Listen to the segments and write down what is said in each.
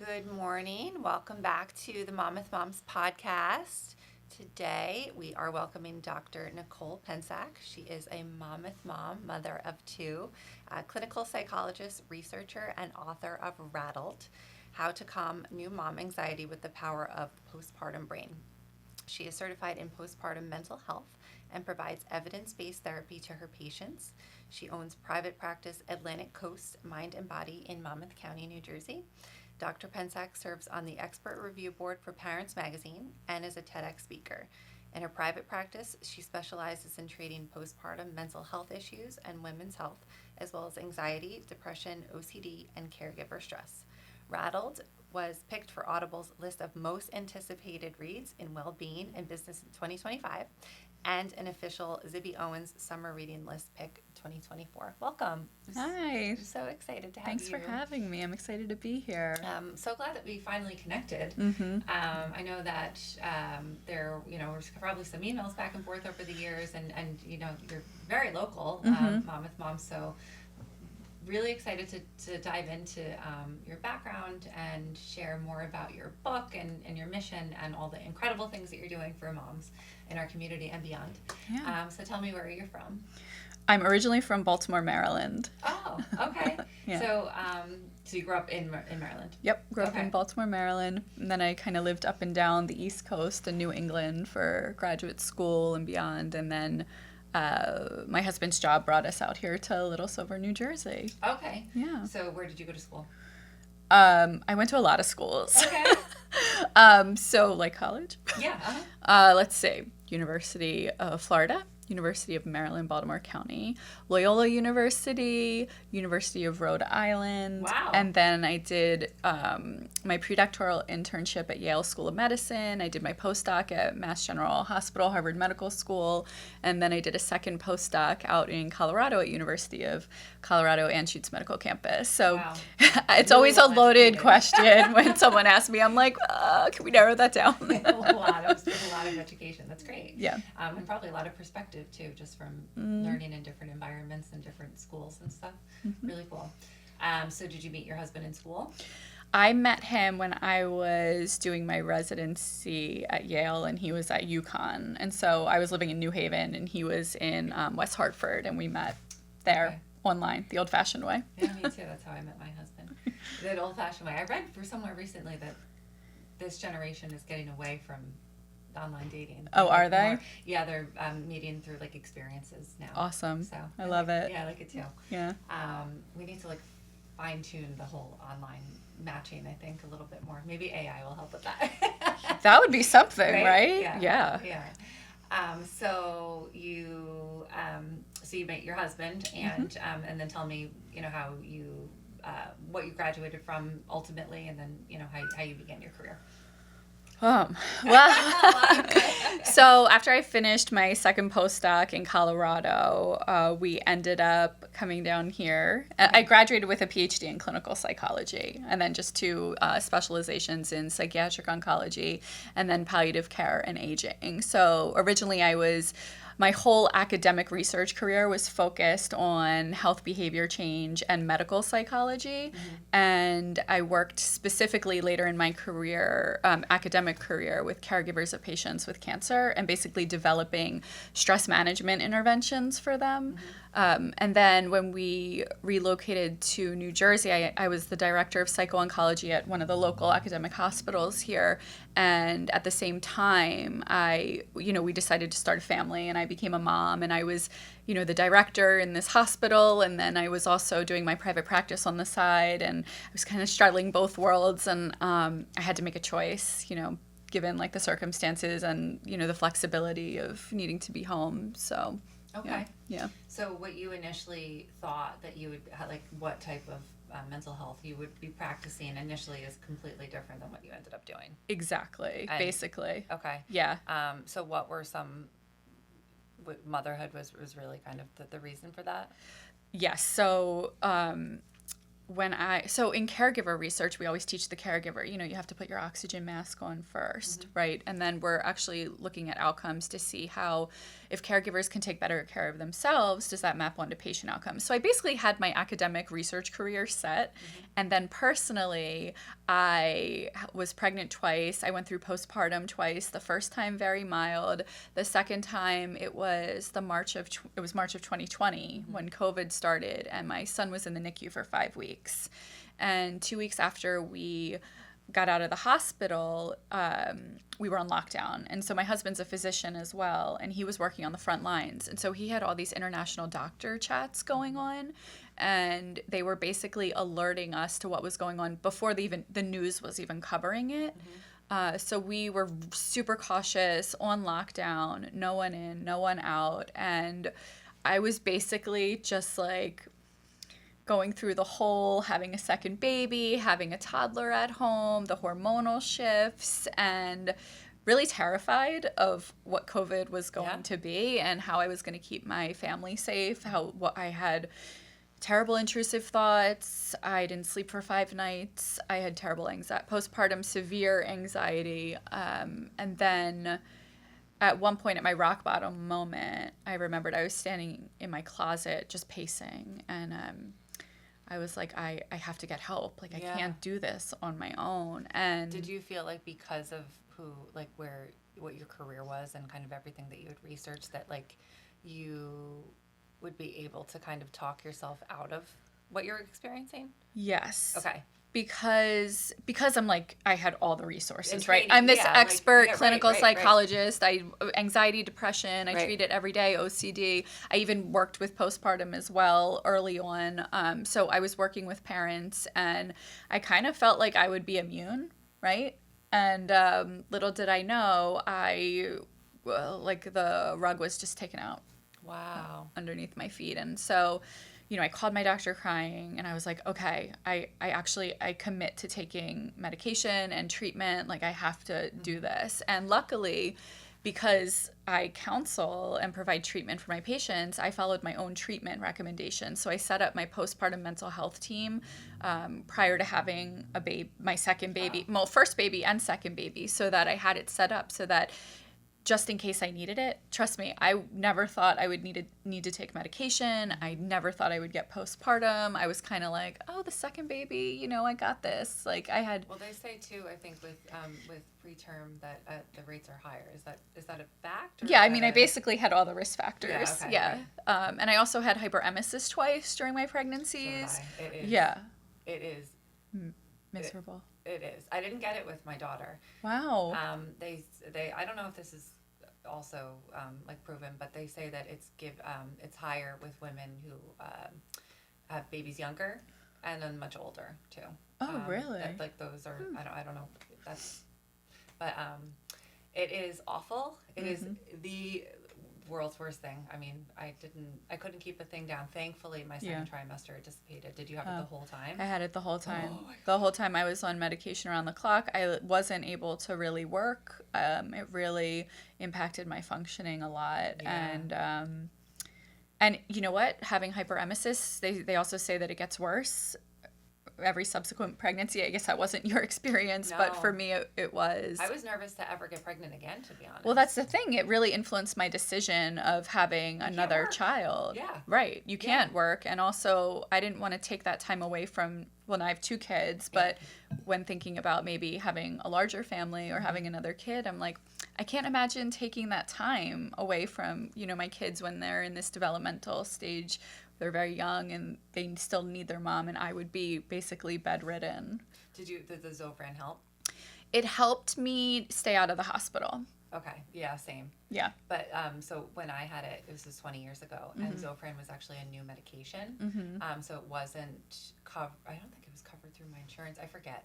Good morning. Welcome back to the Monmouth Moms Podcast. Today we are welcoming Dr. Nicole Pensak. She is a Monmouth mom, mother of two, a clinical psychologist, researcher, and author of RATTLED, How to Calm New Mom Anxiety with the Power of Postpartum Brain. She is certified in postpartum mental health and provides evidence-based therapy to her patients. She owns private practice Atlantic Coast Mind and Body in Monmouth County, New Jersey. Dr. Pensak serves on the expert review board for Parents Magazine and is a TEDx speaker. In her private practice, she specializes in treating postpartum mental health issues and women's health, as well as anxiety, depression, OCD, and caregiver stress. RATTLED was picked for Audible's list of most anticipated reads in well-being and business in 2025, and an official Zibby Owens summer reading list pick 2024. Welcome. Hi. I'm so excited to have Thanks you. for having me. I'm excited to be here. So glad that we finally connected. Mm-hmm. I know that there, was probably some emails back and forth over the years, and you're very local, Monmouth Mom. So really excited to dive into your background and share more about your book and your mission and all the incredible things that you're doing for moms in our community and beyond. Yeah. So tell me where you're from. I'm originally from Baltimore, Maryland. Oh, okay. Yeah. So you grew up in Maryland? Yep, grew up in Baltimore, Maryland. And then I kind of lived up and down the East Coast and New England for graduate school and beyond. And then my husband's job brought us out here to Little Silver, New Jersey. Okay. Yeah. So where did you go to school? I went to a lot of schools. Okay. So like college? Yeah. Let's see. University of Florida, University of Maryland, Baltimore County, Loyola University, University of Rhode Island. Wow. And then I did my predoctoral internship at Yale School of Medicine. I did my postdoc at Mass General Hospital, Harvard Medical School. And then I did a second postdoc out in Colorado at University of Colorado Anschutz Medical Campus. So wow. It's Really always a loaded educated. question when someone asks me. I'm like, can we narrow that down? a lot of education. That's great. Yeah. And probably a lot of perspective too, just from learning in different environments and different schools and stuff. Really cool. So did you meet your husband in school? I met him when I was doing my residency at Yale, and he was at UConn. And so I was living in New Haven, and he was in West Hartford, and we met there online, the old-fashioned way. Yeah, me too. That's how I met my husband. The old-fashioned way. I read for somewhere recently that this generation is getting away from online dating. Oh, are they? Yeah, they're meeting through like experiences now. Awesome. So I love it. Yeah, I like it too. Yeah. We need to like fine-tune the whole online matching, I think, a little bit more. Maybe AI will help with that. That would be something, right? Yeah. So you met your husband, and then tell me, how you what you graduated from ultimately, and then how you began your career. Well, so after I finished my second postdoc in Colorado, we ended up coming down here. I graduated with a PhD in clinical psychology, and then just two specializations in psychiatric oncology, and then palliative care and aging. So originally my whole academic research career was focused on health behavior change and medical psychology. And I worked specifically later in my career, academic career, with caregivers of patients with cancer and basically developing stress management interventions for them. And then when we relocated to New Jersey, I was the director of psycho-oncology at one of the local academic hospitals here. And at the same time, we decided to start a family, and I became a mom, and I was, the director in this hospital, and then I was also doing my private practice on the side, and I was kind of straddling both worlds, and I had to make a choice, given like the circumstances and, the flexibility of needing to be home. So, okay. Yeah. So what you initially thought that you would, like what type of mental health you would be practicing initially is completely different than what you ended up doing. Exactly. Basically. Okay. Yeah. So what were motherhood was really kind of the reason for that? Yes. So so in caregiver research, we always teach the caregiver, you have to put your oxygen mask on first, right? And then we're actually looking at outcomes to see how, if caregivers can take better care of themselves, does that map onto patient outcomes? So I basically had my academic research career set. And then personally, I was pregnant twice. I went through postpartum twice. The first time very mild. The second time it was March of 2020 when COVID started, and my son was in the NICU for 5 weeks. And 2 weeks after we got out of the hospital, we were on lockdown. And so my husband's a physician as well, and he was working on the front lines. And so he had all these international doctor chats going on, and they were basically alerting us to what was going on before the news was even covering it. So we were super cautious, on lockdown, no one in, no one out. And I was basically just like going through the whole having a second baby, having a toddler at home, the hormonal shifts, and really terrified of what COVID was going to be and how I was going to keep my family safe, what I had terrible intrusive thoughts. I didn't sleep for 5 nights. I had terrible postpartum severe anxiety. And then at one point at my rock bottom moment, I remembered I was standing in my closet just pacing, and I was like, I have to get help. Like, I can't do this on my own. And did you feel like because of what your career was and kind of everything that you had researched, that like you would be able to kind of talk yourself out of what you're experiencing? Yes. Okay. Because I'm like, I had all the resources, training, right? I'm this expert clinical right. psychologist. Anxiety, depression, I treat it every day, OCD. I even worked with postpartum as well early on. So I was working with parents, and I kind of felt like I would be immune, right? And little did I know, like the rug was just taken out. Wow. Underneath my feet. And so, I called my doctor crying, and I was like, okay, I commit to taking medication and treatment. Like, I have to do this. And luckily, because I counsel and provide treatment for my patients, I followed my own treatment recommendations. So I set up my postpartum mental health team prior to having my second baby, well, first baby and second baby, so that I had it set up so that just in case I needed it. Trust me, I never thought I would need to take medication. I never thought I would get postpartum. I was kind of like, oh, the second baby, I got this. Like, I had. Well, they say too, I think with preterm that the rates are higher. Is that a fact? Yeah, I mean, I basically had all the risk factors. Yeah. Okay. And I also had hyperemesis twice during my pregnancies. So did I. It is. Yeah. It is. Miserable. It is. I didn't get it with my daughter. Wow. They I don't know if this is also like proven, but they say that it's higher with women who have babies younger and then much older too. Oh, really? Like those are I don't know. But it is awful. It is the world's worst thing. I mean, I couldn't keep the thing down. Thankfully, my second trimester it dissipated. Did you have it the whole time? I had it the whole time. Oh, the whole time I was on medication around the clock. I wasn't able to really work. It really impacted my functioning a lot. Yeah. And you know what? Having hyperemesis, they also say that it gets worse every subsequent pregnancy. I guess that wasn't your experience, but for me it was. I was nervous to ever get pregnant again, to be honest. Well, that's the thing. It really influenced my decision of having another child. Yeah. Right. You can't work. And also, I didn't want to take that time away from, I have 2 kids, but when thinking about maybe having a larger family or having another kid, I'm like, I can't imagine taking that time away from, my kids when they're in this developmental stage. They're very young and they still need their mom, and I would be basically bedridden. Did the Zofran help? It helped me stay out of the hospital. Okay. Yeah, same. Yeah. But so when I had it, this was 20 years ago, and Zofran was actually a new medication. So it wasn't covered. I don't think it was covered through my insurance. I forget.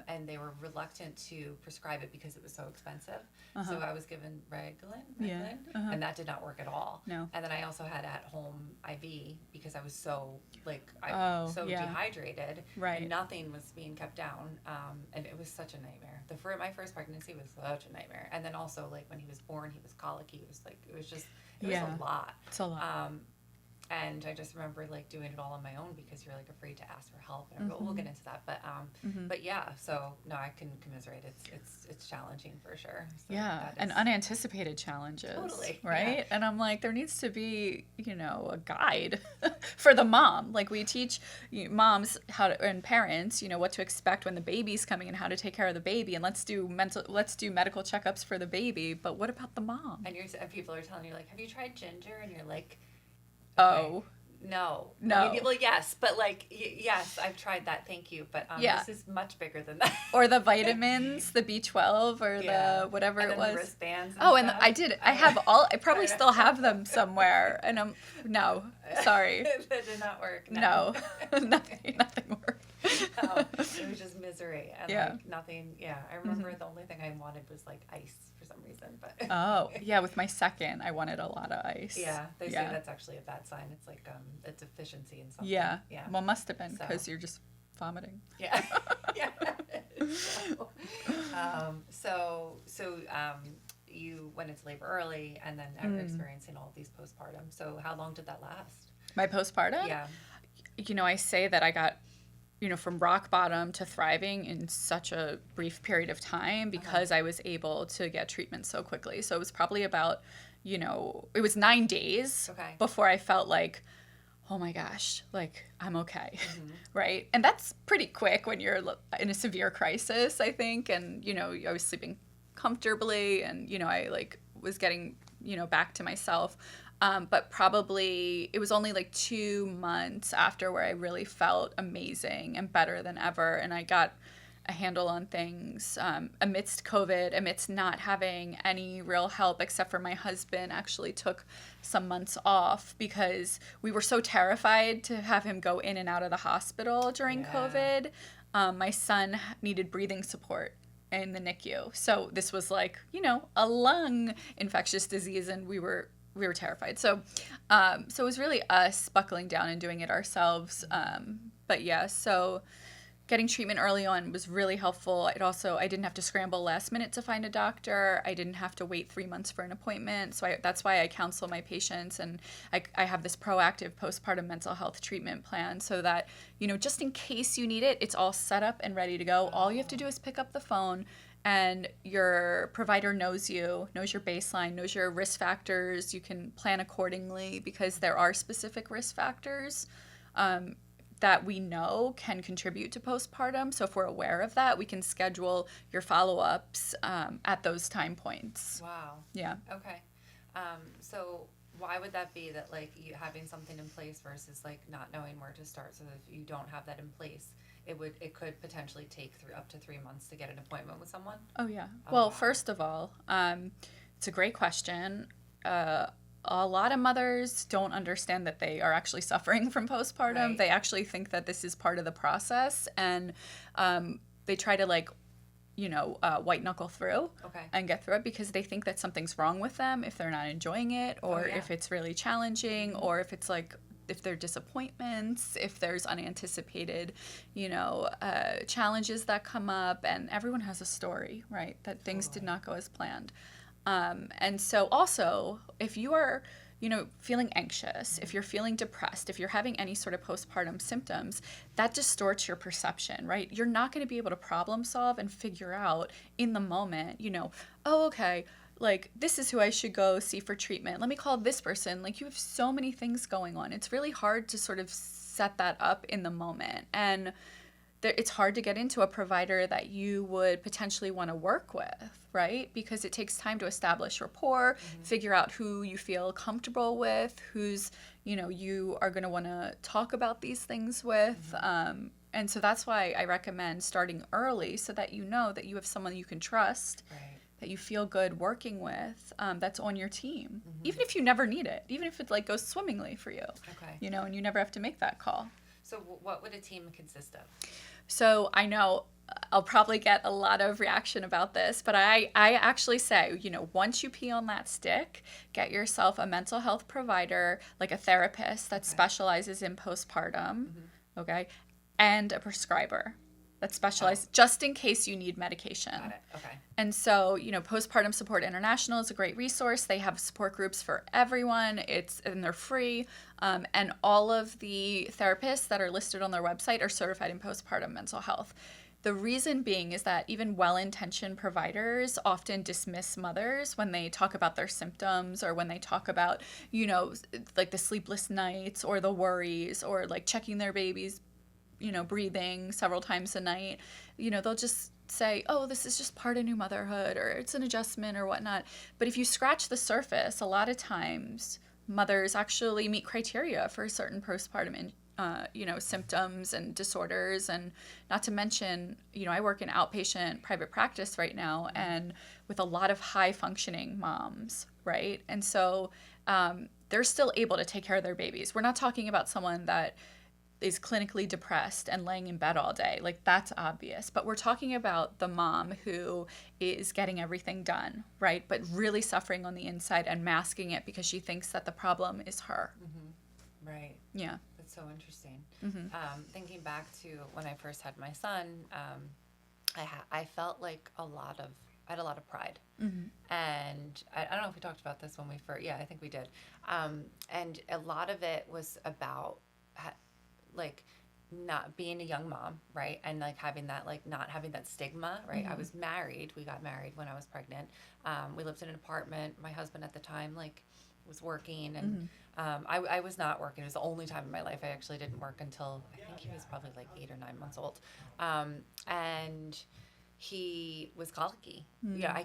And they were reluctant to prescribe it because it was so expensive. So I was given Reglan, and that did not work at all. No. And then I also had at-home IV because I was so dehydrated. Right. And nothing was being kept down. And it was such a nightmare. My first pregnancy was such a nightmare. And then also, like, when he was born, he was colicky. It was a lot. It's a lot. And I just remember like doing it all on my own because you're like afraid to ask for help. And we'll get into that, but yeah. So no, I can commiserate. It's challenging for sure. So yeah, and unanticipated challenges. Totally. Right. Yeah. And I'm like, there needs to be, a guide for the mom. Like we teach moms and parents, what to expect when the baby's coming and how to take care of the baby, and let's do medical checkups for the baby. But what about the mom? And people are telling you like, have you tried ginger? And you're like, oh. No. No. I mean, well, yes, but like, yes, I've tried that. Thank you. But this is much bigger than that. Or the vitamins, the B12 or the whatever and it was. The wristbands. And I have all, I probably still have them somewhere. And no, sorry. That did not work. No, nothing worked. No, it was just misery. And like nothing. Yeah. I remember the only thing I wanted was like ice for some reason. But oh, yeah. With my second, I wanted a lot of ice. Yeah. They say that's actually a bad sign. It's like a deficiency in something. Yeah. Yeah. Well, must have been because you're just vomiting. Yeah. Yeah. So you went into labor early and then now you're experiencing all of these postpartum. So how long did that last? My postpartum? Yeah. I say that I got, from rock bottom to thriving in such a brief period of time because I was able to get treatment so quickly. So it was probably about, it was 9 days before I felt like, oh my gosh, like I'm okay, right? And that's pretty quick when you're in a severe crisis, I think. And, I was sleeping comfortably and, I like was getting, back to myself. But probably it was only like 2 months after where I really felt amazing and better than ever. And I got a handle on things amidst COVID, amidst not having any real help except for my husband actually took some months off because we were so terrified to have him go in and out of the hospital during COVID. My son needed breathing support in the NICU. So this was like, a lung infectious disease and we were terrified. So it was really us buckling down and doing it ourselves. But yeah, so getting treatment early on was really helpful. I didn't have to scramble last minute to find a doctor. I didn't have to wait 3 months for an appointment. So that's why I counsel my patients and I have this proactive postpartum mental health treatment plan so that, just in case you need it, it's all set up and ready to go. All you have to do is pick up the phone and your provider knows your baseline, knows your risk factors. You can plan accordingly because there are specific risk factors that we know can contribute to postpartum. So if we're aware of that, we can schedule your follow-ups at those time points. Wow. Yeah. Okay. So why would that be that like you having something in place versus like not knowing where to start? So if you don't have that in place, it could potentially take up to 3 months to get an appointment with someone? Oh, yeah. Well, first of all, it's a great question. A lot of mothers don't understand that they are actually suffering from postpartum. Right. They actually think that this is part of the process, and they try to white knuckle through and get through it because they think that something's wrong with them if they're not enjoying it, or if it's really challenging, or if it's if there are disappointments, if there's unanticipated, challenges that come up, and everyone has a story, right? That things did not go as planned. And so also, if you are, feeling anxious, if you're feeling depressed, if you're having any sort of postpartum symptoms, that distorts your perception, right? You're not going to be able to problem solve and figure out in the moment, oh, okay, like this is who I should go see for treatment. Let me call this person. Like you have so many things going on. It's really hard to sort of set that up in the moment. And it's hard to get into a provider that you would potentially want to work with, right? Because it takes time to establish rapport, figure out who you feel comfortable with, who's, you are going to want to talk about these things with. And so that's why I recommend starting early so that you know that you have someone you can trust, that you feel good working with, that's on your team, even if you never need it, even if it goes swimmingly for you, and you never have to make that call. So what would a team consist of? So I know I'll probably get a lot of reaction about this, but I actually say, once you pee on that stick, get yourself a mental health provider, like a therapist that specializes in postpartum, and a prescriber. that's specialized just in case you need medication. Got it. Okay. And so, Postpartum Support International is a great resource. They have support groups for everyone. And they're free. And all of the therapists that are listed on their website are certified in postpartum mental health. The reason being is that even well-intentioned providers often dismiss mothers when they talk about their symptoms or when they talk about, like the sleepless nights or the worries or like checking their baby's breathing several times a night. They'll just say, oh, this is just part of new motherhood, or it's an adjustment or whatnot. But if you scratch the surface, a lot of times mothers actually meet criteria for certain postpartum symptoms and disorders. And not to mention, I work in outpatient private practice right now and with a lot of high functioning moms, right? And so they're still able to take care of their babies. We're not talking about someone that is clinically depressed and laying in bed all day. Like, that's obvious. But we're talking about the mom who is getting everything done, right? But really suffering on the inside and masking it because she thinks that the problem is her. Mm-hmm. Right. Yeah. That's so interesting. Mm-hmm. Thinking back to when I first had my son, I felt like I had a lot of pride. Mm-hmm. And I don't know if we talked about this when we first, I think we did. And a lot of it was about like not being a young mom, right? And like having that, like not having that stigma, right? Mm-hmm. I was married. We got married when I was pregnant. We lived in an apartment. My husband at the time, like, was working, and I was not working. It was the only time in my life I actually didn't work until I think he was probably like 8 or 9 months old. And he was colicky. Mm-hmm.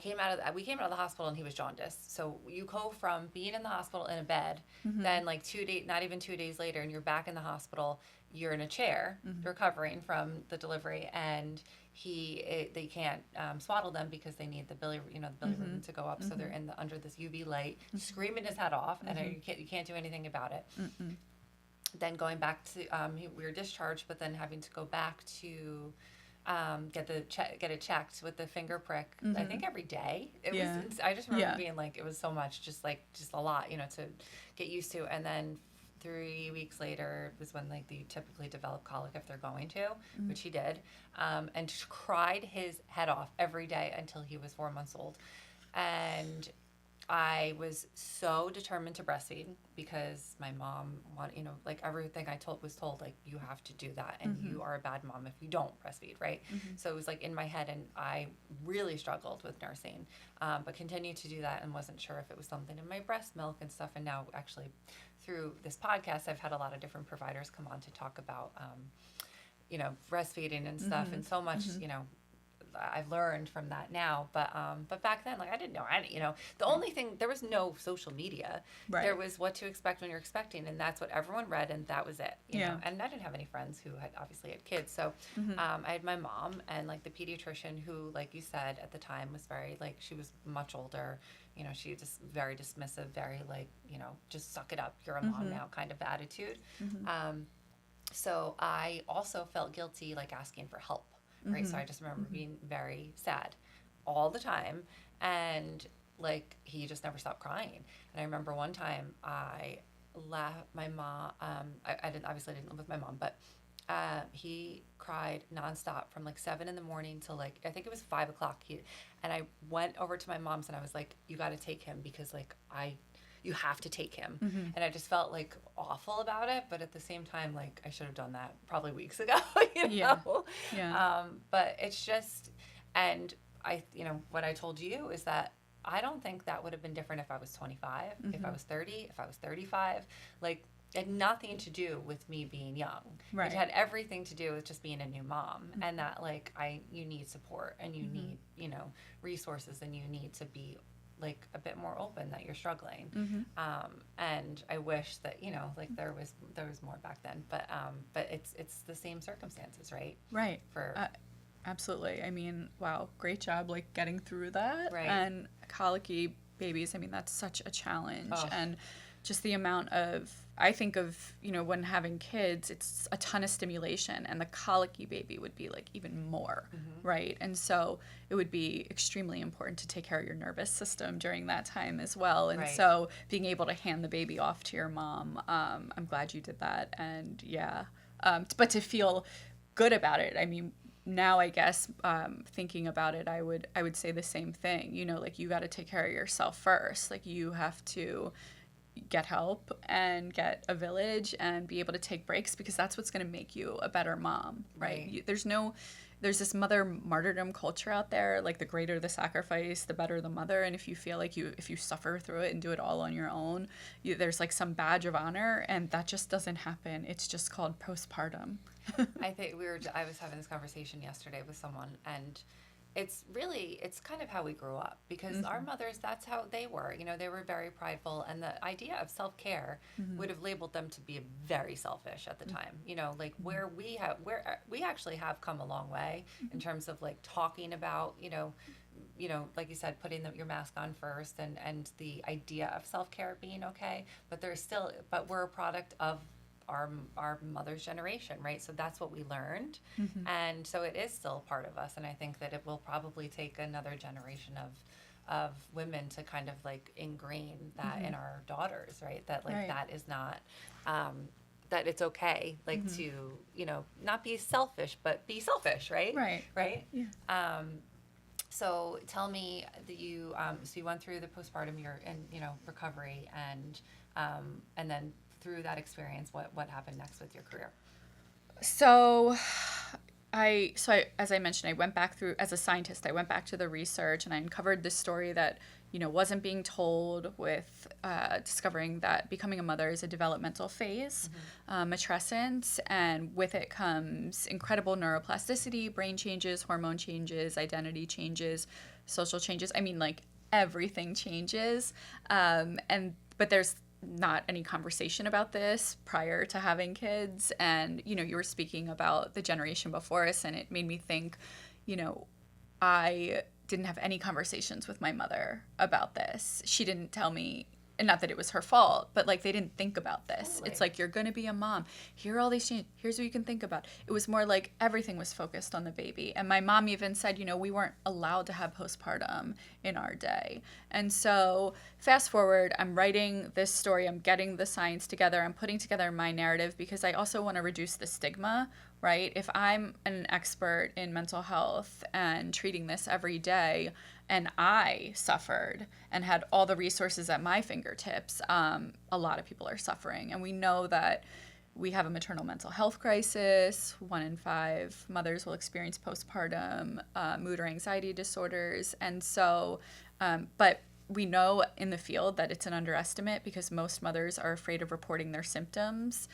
We came out of the hospital and he was jaundiced. So you go from being in the hospital in a bed, Mm-hmm. then like not even 2 days later, and you're back in the hospital. You're in a chair, Mm-hmm. recovering from the delivery, and they can't swaddle them because they need the belly Mm-hmm. ribbon to go up. Mm-hmm. So they're under this UV light, Mm-hmm. screaming his head off, and Mm-hmm. you can't do anything about it. Mm-hmm. Then going back to we were discharged, but then having to go back to get it checked with the finger prick. Mm-hmm. I think every day. Yeah. I just remember Yeah. being like, it was so much, just a lot, to get used to. And then 3 weeks later was when like you typically develop colic if they're going to, Mm-hmm. which he did, and just cried his head off every day until he was 4 months old. And I was so determined to breastfeed because my mom wanted, like everything I was told, like, you have to do that, and Mm-hmm. you are a bad mom if you don't breastfeed, right? Mm-hmm. So it was like in my head, and I really struggled with nursing, but continued to do that and wasn't sure if it was something in my breast milk and stuff. And now actually through this podcast, I've had a lot of different providers come on to talk about, breastfeeding and stuff. Mm-hmm. And so much, Mm-hmm. I've learned from that now, but back then, like, I didn't know any, the only thing, there was no social media. Right. There was what to expect when you're expecting, and that's what everyone read, and that was it, you know? And I didn't have any friends who had obviously had kids. So Mm-hmm. I had my mom and like the pediatrician who, like you said, at the time was very, like, she was much older, she just very dismissive, very like, just suck it up, you're a mom Mm-hmm. now kind of attitude. Mm-hmm. So I also felt guilty, like, asking for help. Right. Mm-hmm. So I just remember Mm-hmm. being very sad all the time. And like, he just never stopped crying. And I remember one time I left my mom, I didn't live with my mom, but he cried nonstop from like 7 a.m. till like, I think it was 5 o'clock. And I went over to my mom's and I was like, you got to take him, because like you have to take him. Mm-hmm. And I just felt like awful about it, but at the same time, like, I should have done that probably weeks ago, Yeah. Yeah. But it's just, and what I told you is that I don't think that would have been different if I was 25, Mm-hmm. if I was 30, if I was 35. Like, it had nothing to do with me being young. Right. It had everything to do with just being a new mom, Mm-hmm. and that like you need support, and you Mm-hmm. need, resources, and you need to be like a bit more open that you're struggling. Mm-hmm. And I wish that, like there was more back then, but it's the same circumstances, right? Right. For Absolutely. I mean, wow, great job, like, getting through that. Right. And colicky babies, I mean, that's such a challenge. Oh. And just the amount of, I think of, when having kids, it's a ton of stimulation, and the colicky baby would be like even more, Mm-hmm. right? And so it would be extremely important to take care of your nervous system during that time as well. And Right. so being able to hand the baby off to your mom, I'm glad you did that. And yeah, but to feel good about it, I mean, now I guess thinking about it, I would say the same thing. You know, like you got to take care of yourself first. Like you have to get help and get a village and be able to take breaks, because that's what's going to make you a better mom, right? There's this mother martyrdom culture out there, like the greater the sacrifice, the better the mother. And if you feel like if you suffer through it and do it all on your own, there's like some badge of honor, and that just doesn't happen. It's just called postpartum. I think I was having this conversation yesterday with someone, and it's kind of how we grew up, because our mothers, that's how they were. You know, they were very prideful, and the idea of self-care would have labeled them to be very selfish at the time. You know, like where we actually have come a long way in terms of like talking about, you know, like you said, putting your mask on first, and the idea of self-care being okay, but we're a product of our mother's generation, right? So that's what we learned. And so it is still part of us. And I think that it will probably take another generation of women to kind of like ingrain that in our daughters, right? That like that is not, that it's okay, like to, you know, not be selfish, but be selfish, right? Right? Yeah. So tell me that you went through the postpartum, you're in, you know, recovery, and then through that experience, what happened next with your career? So as I mentioned, I went back through, as a scientist, I went back to the research, and I uncovered this story that, you know, wasn't being told, with discovering that becoming a mother is a developmental phase, matrescence, and with it comes incredible neuroplasticity, brain changes, hormone changes, identity changes, social changes. I mean, like everything changes, but there's not any conversation about this prior to having kids. And, you know, you were speaking about the generation before us, and it made me think, you know, I didn't have any conversations with my mother about this. She didn't tell me, and not that it was her fault, but like they didn't think about this. Totally. It's like, you're going to be a mom. Here are all these changes. Here's what you can think about. It was more like everything was focused on the baby. And my mom even said, you know, we weren't allowed to have postpartum in our day. And so fast forward, I'm writing this story. I'm getting the science together. I'm putting together my narrative, because I also want to reduce the stigma, right? If I'm an expert in mental health and treating this every day, and I suffered and had all the resources at my fingertips, a lot of people are suffering. And we know that we have a maternal mental health crisis. 1 in 5 mothers will experience postpartum mood or anxiety disorders. And so, but we know in the field that it's an underestimate, because most mothers are afraid of reporting their symptoms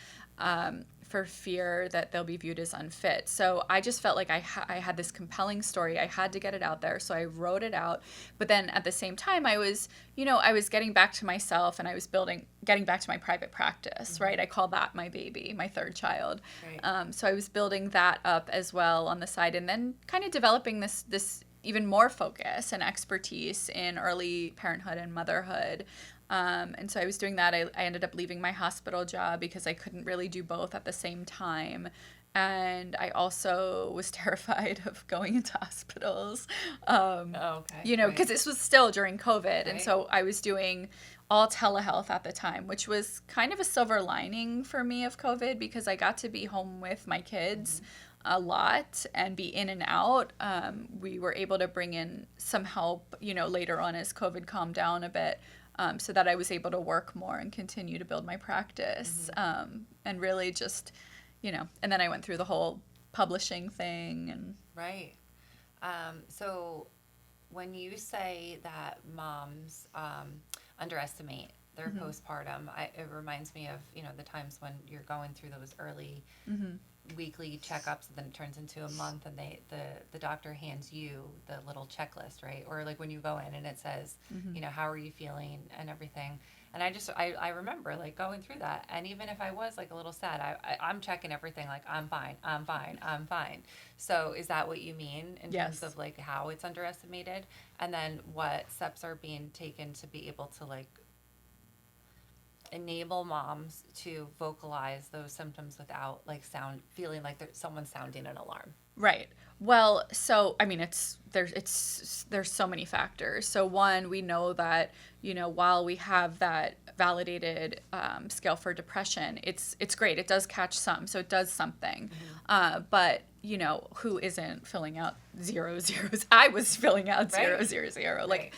for fear that they'll be viewed as unfit. So I just felt like I had this compelling story. I had to get it out there. So I wrote it out. But then at the same time, I was getting back to myself, and I was getting back to my private practice, right? I call that my baby, my third child. Right. So I was building that up as well on the side, and then kind of developing this even more focus and expertise in early parenthood and motherhood. And so I was doing that. I ended up leaving my hospital job because I couldn't really do both at the same time. And I also was terrified of going into hospitals, you know, because this was still during COVID. Right. And so I was doing all telehealth at the time, which was kind of a silver lining for me of COVID, because I got to be home with my kids a lot and be in and out. We were able to bring in some help, you know, later on as COVID calmed down a bit. So that I was able to work more and continue to build my practice, and really just, you know, and then I went through the whole publishing thing. And right. So when you say that moms underestimate their postpartum, it reminds me of, you know, the times when you're going through those early weekly checkups, and then it turns into a month, and the doctor hands you the little checklist, right? Or like when you go in and it says, you know, how are you feeling and everything. And I remember like going through that, and even if I was like a little sad, I'm checking everything, like I'm fine. So is that what you mean in terms of like how it's underestimated, and then what steps are being taken to be able to like enable moms to vocalize those symptoms without like feeling like someone's sounding an alarm? Right. Well, so I mean, there's so many factors. So one, we know that, while we have that validated scale for depression, it's great. It does catch some, so it does something. But who isn't filling out 0 zeros? I was filling out 0 0 0. Like,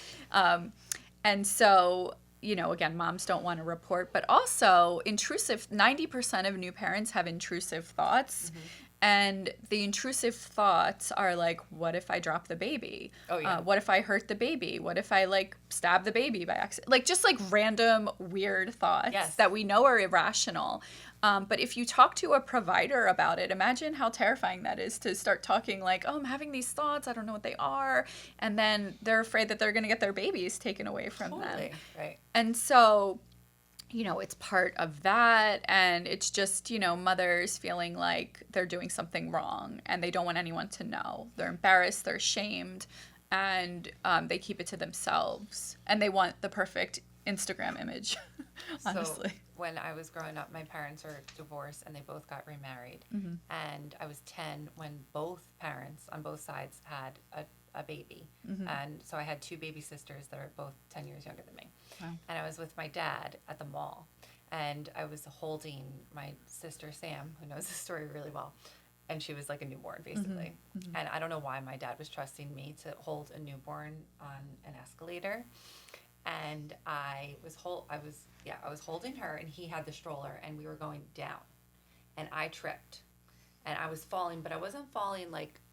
and so. Again, moms don't want to report, but also 90% of new parents have intrusive thoughts. And the intrusive thoughts are like, what if I drop the baby? Oh, yeah. What if I hurt the baby? What if I stab the baby by accident? Just random weird thoughts that we know are irrational. But if you talk to a provider about it, imagine how terrifying that is to start talking like, oh, I'm having these thoughts. I don't know what they are. And then they're afraid that they're going to get their babies taken away from them. Right. And so, it's part of that. And it's just, mothers feeling like they're doing something wrong and they don't want anyone to know. They're embarrassed. They're ashamed. And they keep it to themselves. And they want the perfect Instagram image, honestly. So when I was growing up, my parents are divorced and they both got remarried. And I was 10 when both parents on both sides had a baby. And so I had 2 baby sisters that are both 10 years younger than me. Wow. And I was with my dad at the mall. And I was holding my sister Sam, who knows the story really well. And she was like a newborn, basically. And I don't know why my dad was trusting me to hold a newborn on an escalator. And I was holding her, and he had the stroller, and we were going down, and I tripped, and I was falling, but I wasn't falling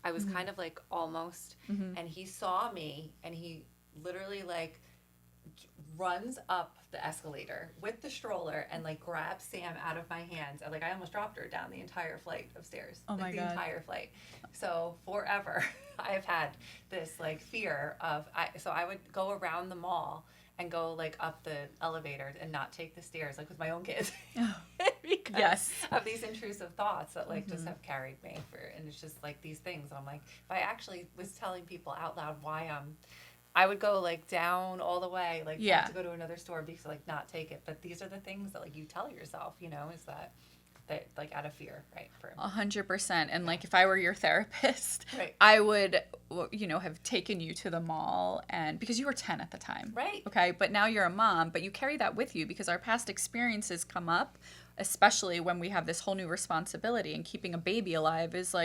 I was kind of almost, and he saw me, and he literally runs up the escalator with the stroller and grabs Sam out of my hands, and I almost dropped her down the entire flight of stairs. Oh my God. The entire flight. So forever, I've had this fear of so I would go around the mall and go up the elevator and not take the stairs with my own kids because of these intrusive thoughts that just have carried me and it's just these things. I'm if I actually was telling people out loud why I would go down all the way have to go to another store because not take it, but these are the things that you tell yourself is that out of fear, right? 100%. And if I were your therapist, right. I would, have taken you to the mall, and because you were 10 at the time, right? Okay, but now you're a mom, but you carry that with you because our past experiences come up, especially when we have this whole new responsibility, and keeping a baby alive is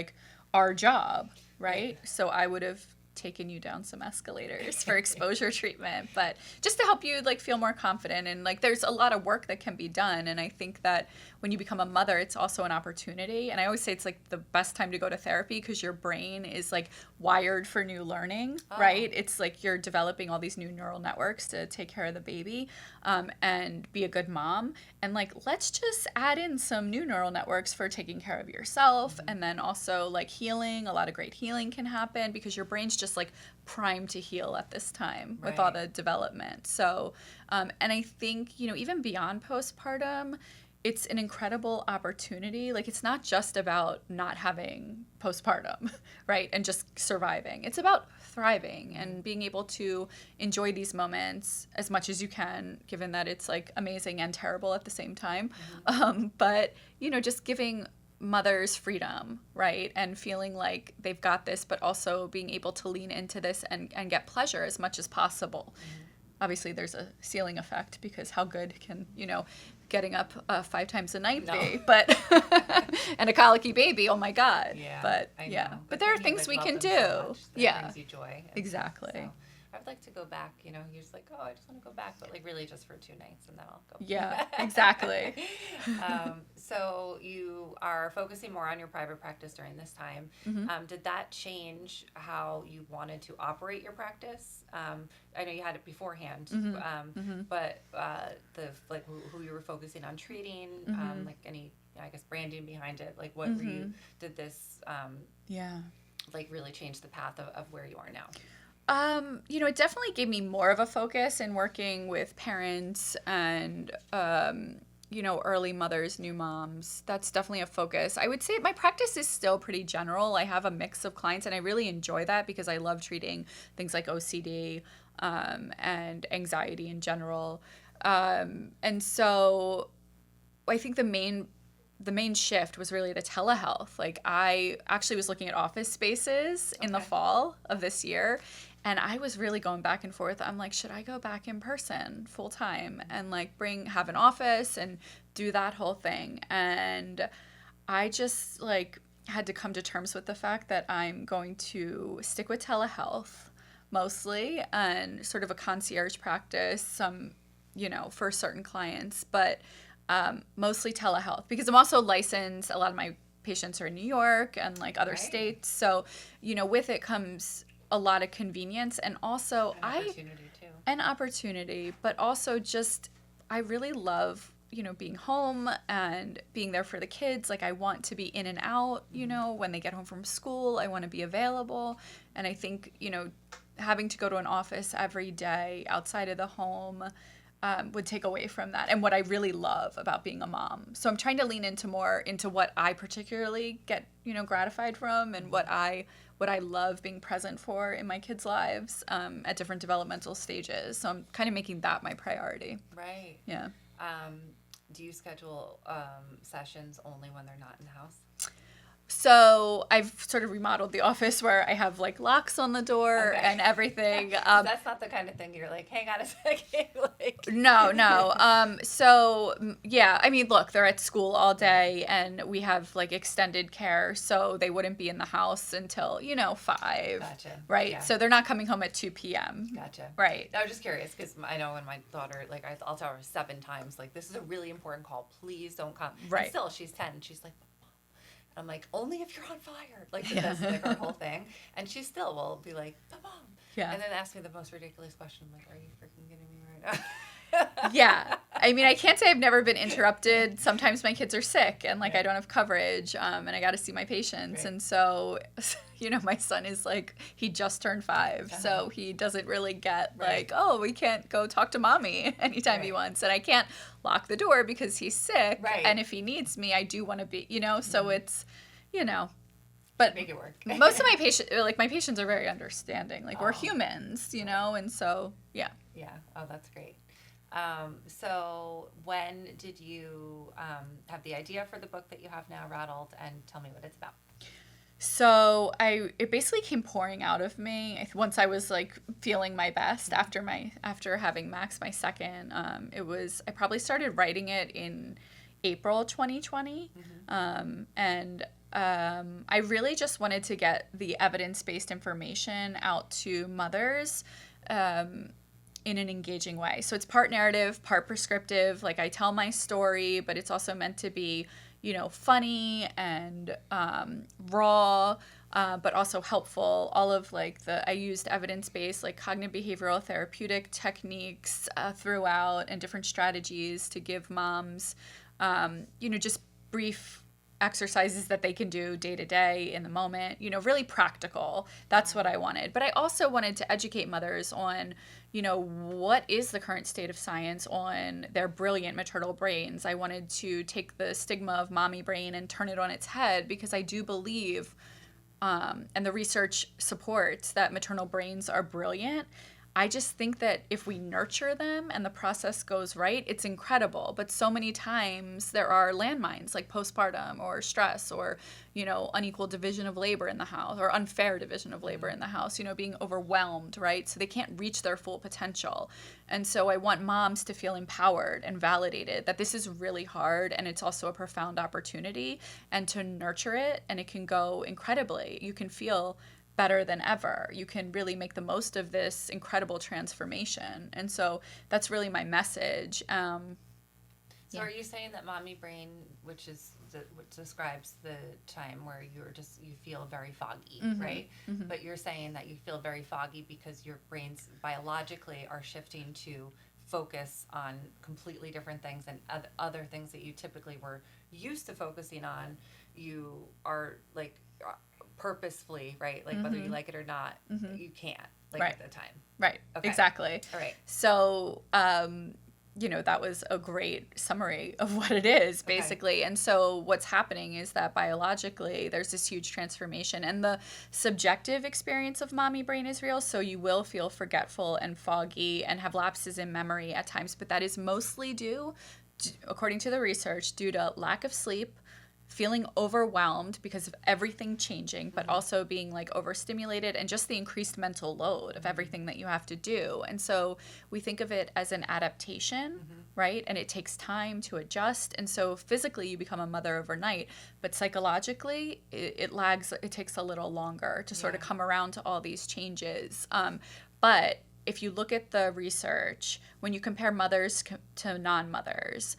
our job, right? So I would have taken you down some escalators for exposure treatment, but just to help you feel more confident. And there's a lot of work that can be done, and I think that when you become a mother, it's also an opportunity. And I always say it's the best time to go to therapy because your brain is wired for new learning, right? It's you're developing all these new neural networks to take care of the baby and be a good mom. And let's just add in some new neural networks for taking care of yourself. And then also healing. A lot of great healing can happen because your brain's just primed to heal at this time with all the development. So, and I think, even beyond postpartum, it's an incredible opportunity. It's not just about not having postpartum, right? And just surviving. It's about thriving and being able to enjoy these moments as much as you can, given that it's amazing and terrible at the same time. But, just giving mothers freedom, right? And feeling they've got this, but also being able to lean into this and get pleasure as much as possible. Obviously, there's a ceiling effect because how good can, getting up 5 times a night be? But and a colicky baby, oh my God. Yeah, but I know. yeah, but there are things we can do. So much that yeah, brings you joy. Exactly. So I would like to go back. You're just oh, I just want to go back, but really just for 2 nights, and then I'll go. Yeah, exactly. So you are focusing more on your private practice during this time. Did that change how you wanted to operate your practice? I know you had it beforehand, but the who you were focusing on treating, any branding behind it, what were you? Did this really change the path of where you are now? It definitely gave me more of a focus in working with parents and, early mothers, new moms. That's definitely a focus. I would say my practice is still pretty general. I have a mix of clients, and I really enjoy that because I love treating things like OCD and anxiety in general. And so I think the the main shift was really the telehealth. Like, I actually was looking at office spaces in the fall of this year, and I was really going back and forth. I'm like, should I go back in person full time and like have an office and do that whole thing? And I just like had to come to terms with the fact that I'm going to stick with telehealth mostly, and sort of a concierge practice, for certain clients, but mostly telehealth, because I'm also licensed. A lot of my patients are in New York and like other states. So, with it comes a lot of convenience, and also an opportunity, but also just, I really love, being home and being there for the kids. Like, I want to be in and out, when they get home from school, I want to be available. And I think, having to go to an office every day outside of the home would take away from that, and what I really love about being a mom. So I'm trying to lean into what I particularly get, gratified from, and what I love being present for in my kids' lives at different developmental stages. So I'm kind of making that my priority. Right. Yeah. Do you schedule sessions only when they're not in the house? So I've sort of remodeled the office where I have like locks on the door and everything. That's not the kind of thing you're like, hang on a second. No. So yeah, I mean, look, they're at school all day, and we have like extended care, so they wouldn't be in the house until 5. Gotcha. Right. Yeah. So they're not coming home at 2 p.m. Gotcha. Right. I was just curious, because I know when my daughter, like, I'll tell her 7 times, like, this is a really important call. Please don't come. Right. And still, she's 10. She's like, I'm like, only if you're on fire. Like, that's like our whole thing. And she still will be like, Mom. Yeah. And then ask me the most ridiculous question. I'm like, are you freaking kidding me right now? Yeah. I mean, I can't say I've never been interrupted. Sometimes my kids are sick, and like I don't have coverage, and I got to see my patients. Right. And so, my son is like, he just turned 5, so he doesn't really get like, oh, we can't go talk to mommy anytime he wants. And I can't lock the door because he's sick. Right. And if he needs me, I do want to be, so it's, but make it work. Most of my patients are very understanding. Like, we're humans, and so, yeah. Yeah. Oh, that's great. So when did you have the idea for the book that you have now, Rattled, and tell me what it's about? So it basically came pouring out of me once I was like feeling my best after having Max, my second. I probably started writing it in April 2020, and I really just wanted to get the evidence-based information out to mothers in an engaging way. So it's part narrative, part prescriptive. Like, I tell my story, but it's also meant to be, funny and raw, but also helpful. All of I used evidence-based, like cognitive behavioral therapeutic techniques throughout, and different strategies to give moms, just brief exercises that they can do day to day in the moment, really practical. That's what I wanted. But I also wanted to educate mothers on, what is the current state of science on their brilliant maternal brains. I wanted to take the stigma of mommy brain and turn it on its head, because I do believe, and the research supports, that maternal brains are brilliant. I just think that if we nurture them and the process goes right, it's incredible. But so many times there are landmines, like postpartum or stress, or, unequal division of labor in the house, or unfair division of labor in the house, being overwhelmed, right? So they can't reach their full potential. And so I want moms to feel empowered and validated that this is really hard, and it's also a profound opportunity, and to nurture it, and it can go incredibly. You can feel better than ever. You can really make the most of this incredible transformation. And so that's really my message. So are you saying that mommy brain, which describes the time where you feel very foggy, right? Mm-hmm. But you're saying that you feel very foggy because your brains biologically are shifting to focus on completely different things, and other things that you typically were used to focusing on, you are like purposefully, right? Like, whether you like it or not, you can't, at the time. Right. Okay. Exactly. All right. So, that was a great summary of what it is, basically. Okay. And so what's happening is that biologically there's this huge transformation, and the subjective experience of mommy brain is real. So you will feel forgetful and foggy and have lapses in memory at times, but that is mostly due, according to the research, due to lack of sleep, feeling overwhelmed because of everything changing, but also being like overstimulated and just the increased mental load of everything that you have to do. And so we think of it as an adaptation, right? And it takes time to adjust. And so physically you become a mother overnight, but psychologically it lags, it takes a little longer to sort of come around to all these changes. But if you look at the research, when you compare mothers to non-mothers,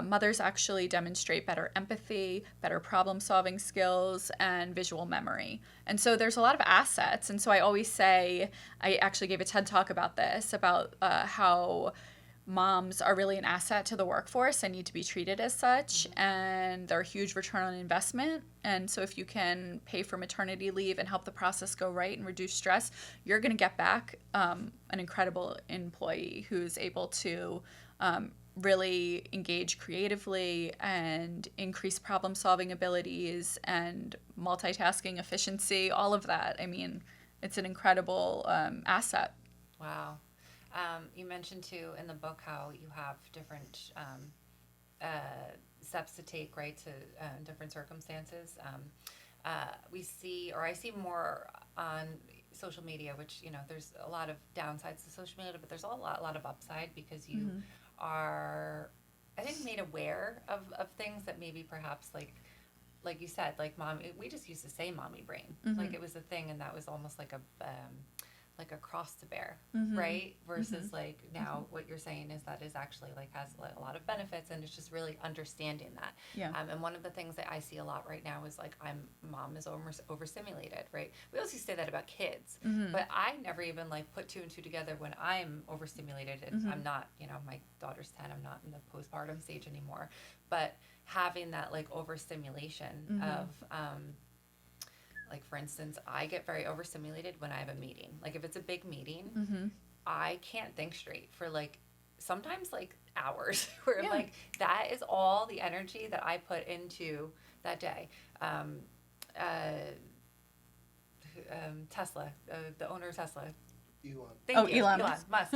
mothers actually demonstrate better empathy, better problem-solving skills, and visual memory. And so there's a lot of assets. And so I always say, I actually gave a TED Talk about this, about how moms are really an asset to the workforce and need to be treated as such, and they're a huge return on investment. And so if you can pay for maternity leave and help the process go right and reduce stress, you're going to get back an incredible employee who's able to really engage creatively and increase problem-solving abilities and multitasking efficiency, all of that. I mean, it's an incredible asset. Wow. You mentioned too in the book how you have different steps to take, right, to different circumstances. We see, or I see more on social media, which, you know, there's a lot of downsides to social media, but there's a lot of upside because you are, I think, made aware of things that maybe perhaps like you said, like we just used to say mommy brain, like it was a thing, and that was almost like a cross to bear, right? Versus like now what you're saying is that is actually like has a lot of benefits, and it's just really understanding that. Yeah. And one of the things that I see a lot right now is like mom is overstimulated, right? We also say that about kids, but I never even like put two and two together when I'm overstimulated, and I'm not, you know, my daughter's 10, I'm not in the postpartum stage anymore, but having that like overstimulation of like, for instance, I get very overstimulated when I have a meeting. Like, if it's a big meeting, I can't think straight for, like, sometimes, like, hours. Where, like, that is all the energy that I put into that day. Tesla, the owner of Tesla. Elon. Thank you. Elon Musk.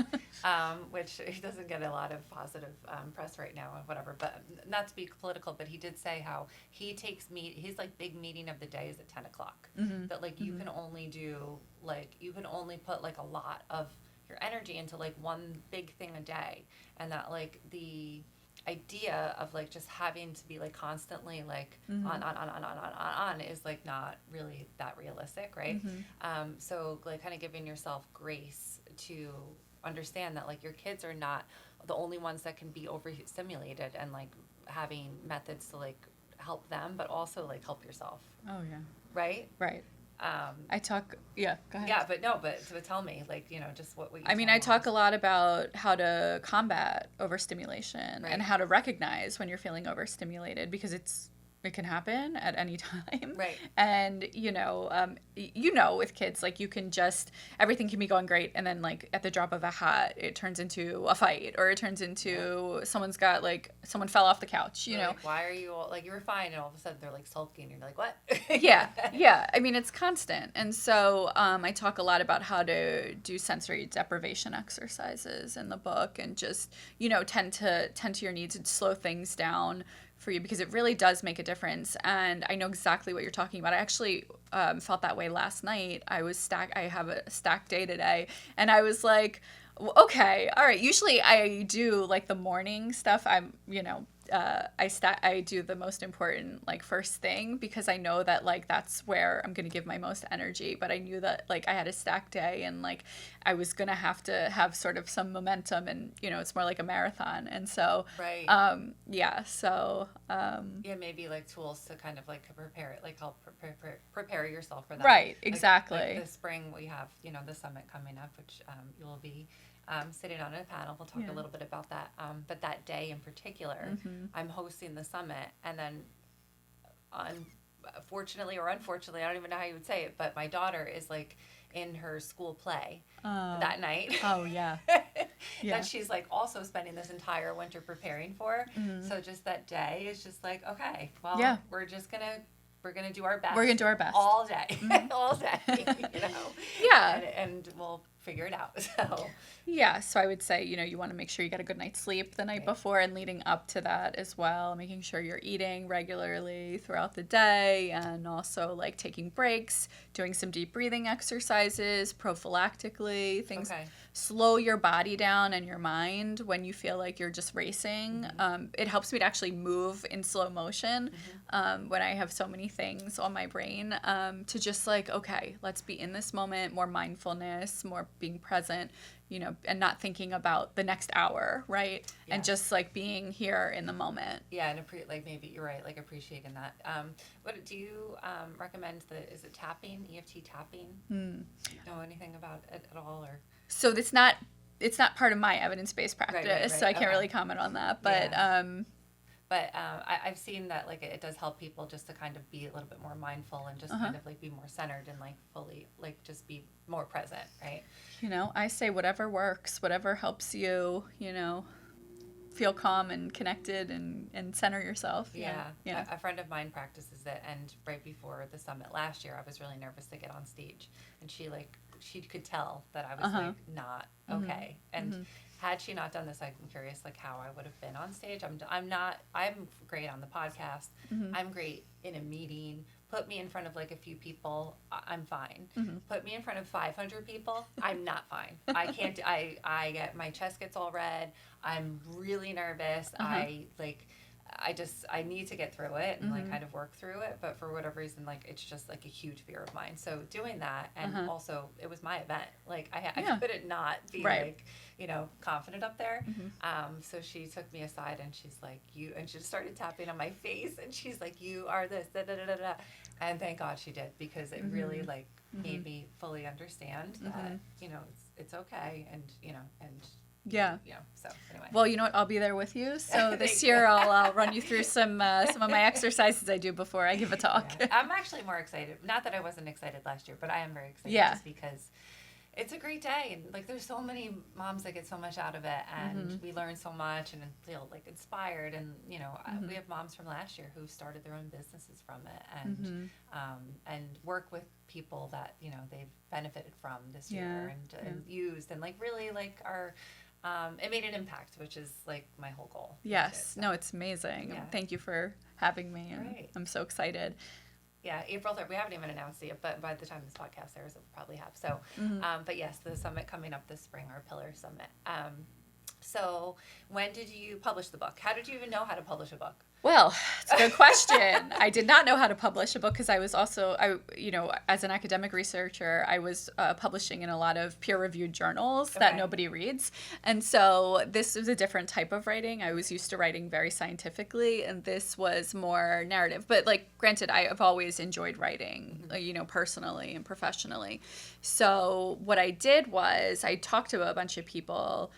Which he doesn't get a lot of positive press right now, or whatever. But not to be political, but he did say how he takes his like big meeting of the day is at 10 o'clock. That like you can only do like you can only put like a lot of your energy into like one big thing a day, and that like the idea of like just having to be like constantly like on is like not really that realistic, right? So like kind of giving yourself grace to understand that like your kids are not the only ones that can be overstimulated, and like having methods to like help them, but also like help yourself. Oh yeah. Right? Right. Go ahead. Yeah, but tell me, like, you know, just what you I mean, I talk a lot about how to combat overstimulation and how to recognize when you're feeling overstimulated, because it can happen at any time. Right. And, with kids, like, you can just, everything can be going great, and then, like, at the drop of a hat, it turns into a fight, or it turns into someone fell off the couch, you know. Like, why are you all, like, you were fine, and all of a sudden they're, like, sulking, and you're like, what? Yeah. I mean, it's constant. And so I talk a lot about how to do sensory deprivation exercises in the book, and just, tend to your needs and slow things down for you, because it really does make a difference. And I know exactly what you're talking about. I actually felt that way last night. I have a stacked day today, and I was like, okay, all right. Usually I do like the morning stuff. I do the most important, like, first thing, because I know that, like, that's where I'm going to give my most energy. But I knew that, like, I had a stacked day, and, like, I was going to have sort of some momentum, and, it's more like a marathon. And so, maybe, like, tools to kind of, like, prepare it, like, help prepare yourself for that. Right, exactly. Like this spring we have, the summit coming up, which you will be sitting on a panel. We'll talk a little bit about that. But that day in particular, I'm hosting the summit, and then fortunately or unfortunately, I don't even know how you would say it, but my daughter is like in her school play that night. Oh, yeah. That she's like also spending this entire winter preparing for. So just that day is just like, okay, well, we're going to do our best. We're going to do our best. All day. All day, Yeah. And we'll figure it out. So yeah, so I would say, you want to make sure you get a good night's sleep the night before, and leading up to that as well, making sure you're eating regularly throughout the day, and also like taking breaks, doing some deep breathing exercises prophylactically, things. Slow your body down and your mind when you feel like you're just racing. It helps me to actually move in slow motion when I have so many things on my brain, to just like, okay, let's be in this moment, more mindfulness, more being present, and not thinking about the next hour, right? Yeah. And just like being here in the moment. Yeah, and like maybe you're right, like appreciating that. What do you recommend? Is it tapping, EFT tapping? Do you know anything about it at all, or? So it's not part of my evidence-based practice, right. So I can't really comment on that. But I've seen that like it does help people just to kind of be a little bit more mindful and just kind of like be more centered and like fully like just be more present, right? I say whatever works, whatever helps you, feel calm and connected and center yourself. Yeah. A friend of mine practices it, and right before the summit last year, I was really nervous to get on stage, and she could tell that I was like not okay. And had she not done this, I'm curious like how I would have been on stage. I'm great on the podcast. I'm great in a meeting. Put me in front of like a few people, I'm fine. Put me in front of 500 people, I'm not fine. I can't. I get, my chest gets all red. I'm really nervous. I need to get through it and like kind of work through it. But for whatever reason, like it's just like a huge fear of mine. So doing that, and also it was my event. Like I couldn't not be like, confident up there. So she took me aside and she's like, and she just started tapping on my face, and she's like, you are this, da da da da da. And thank God she did, because it really like made me fully understand that, it's okay. And, yeah. So anyway. Well, you know what? I'll be there with you. So this year I'll run you through some of my exercises I do before I give a talk. Yeah. I'm actually more excited. Not that I wasn't excited last year, but I am very excited just because it's a great day, and like there's so many moms that get so much out of it, and we learn so much and feel like inspired, and we have moms from last year who started their own businesses from it, and work with people that they've benefited from this year and used, and like really like are it made an impact, which is like my whole goal. Yes. No, it's amazing. Yeah. Thank you for having me, and I'm so excited. Yeah, April 3rd. We haven't even announced it yet, but by the time this podcast airs, we'll probably have. So, but yes, the summit coming up this spring, our Pillar Summit. So when did you publish the book? How did you even know how to publish a book? Well, it's a good question. I did not know how to publish a book because I was also, as an academic researcher, I was publishing in a lot of peer-reviewed journals that nobody reads. And so this was a different type of writing. I was used to writing very scientifically, and this was more narrative. But, granted, I have always enjoyed writing, personally and professionally. So what I did was I talked to a bunch of people.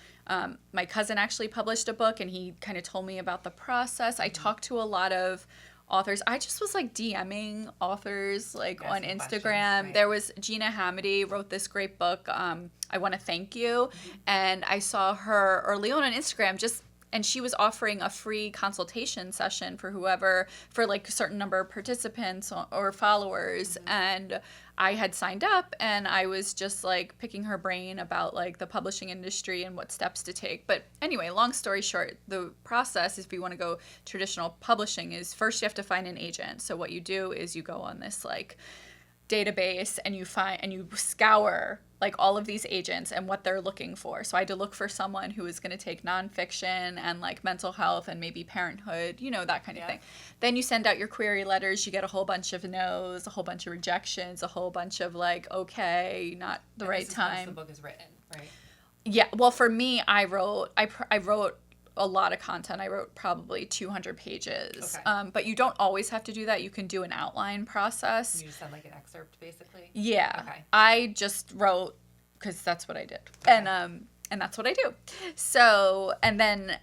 My cousin actually published a book, and he kind of told me about the process. I talked to a lot of authors. I just was DMing authors on Instagram. Right. There was Gina Hamady wrote this great book, I Want to Thank You. And I saw her early on Instagram and she was offering a free consultation session for whoever, for a certain number of participants or followers. And I had signed up, and I was just picking her brain about the publishing industry and what steps to take. But anyway, long story short, the process, if you want to go traditional publishing, is first you have to find an agent. So what you do is you go on this database, and you scour all of these agents and what they're looking for. So I had to look for someone who was going to take nonfiction and mental health and maybe parenthood, that kind of thing. Then you send out your query letters. You get a whole bunch of no's, a whole bunch of rejections, a whole bunch of okay, not the right time. Once the book is written, right? Yeah. Well, for me, I wrote a lot of content. I wrote probably 200 pages. Okay. But you don't always have to do that. You can do an outline process. You just send an excerpt, basically? Yeah. Okay. I just wrote because that's what I did. Okay. And that's what I do. So, and then,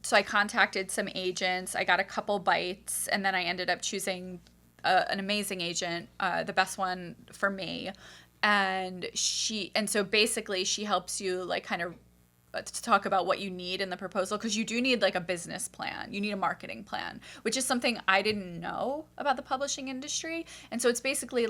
so I contacted some agents. I got a couple bites, and then I ended up choosing an amazing agent, the best one for me. And so basically she helps you kind of to talk about what you need in the proposal, because you do need a business plan. You need a marketing plan, which is something I didn't know about the publishing industry. And so it's basically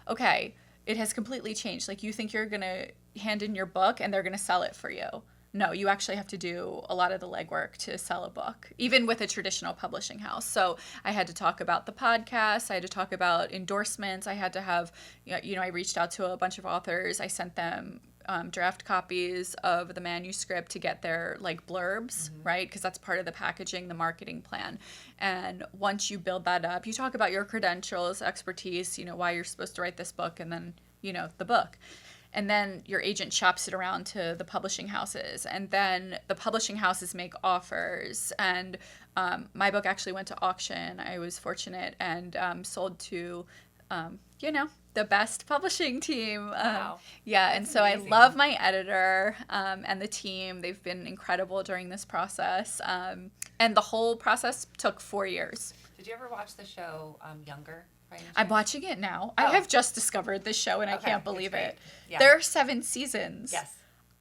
okay, it has completely changed. Like, you think you're going to hand in your book and they're going to sell it for you. No, you actually have to do a lot of the legwork to sell a book, even with a traditional publishing house. So I had to talk about the podcast. I had to talk about endorsements. I had to have, I reached out to a bunch of authors. I sent them draft copies of the manuscript to get their blurbs, right? Because that's part of the packaging, the marketing plan. And once you build that up, you talk about your credentials, expertise, why you're supposed to write this book, and then, the book. And then your agent shops it around to the publishing houses. And then the publishing houses make offers. And my book actually went to auction. I was fortunate and sold to, the best publishing team. Wow. Yeah. That's and so amazing. I love my editor and the team. They've been incredible during this process. And the whole process took 4 years. Did you ever watch the show Younger? I'm watching it now. I have just discovered this show, and I can't believe it. Yeah. There are 7 seasons. Yes.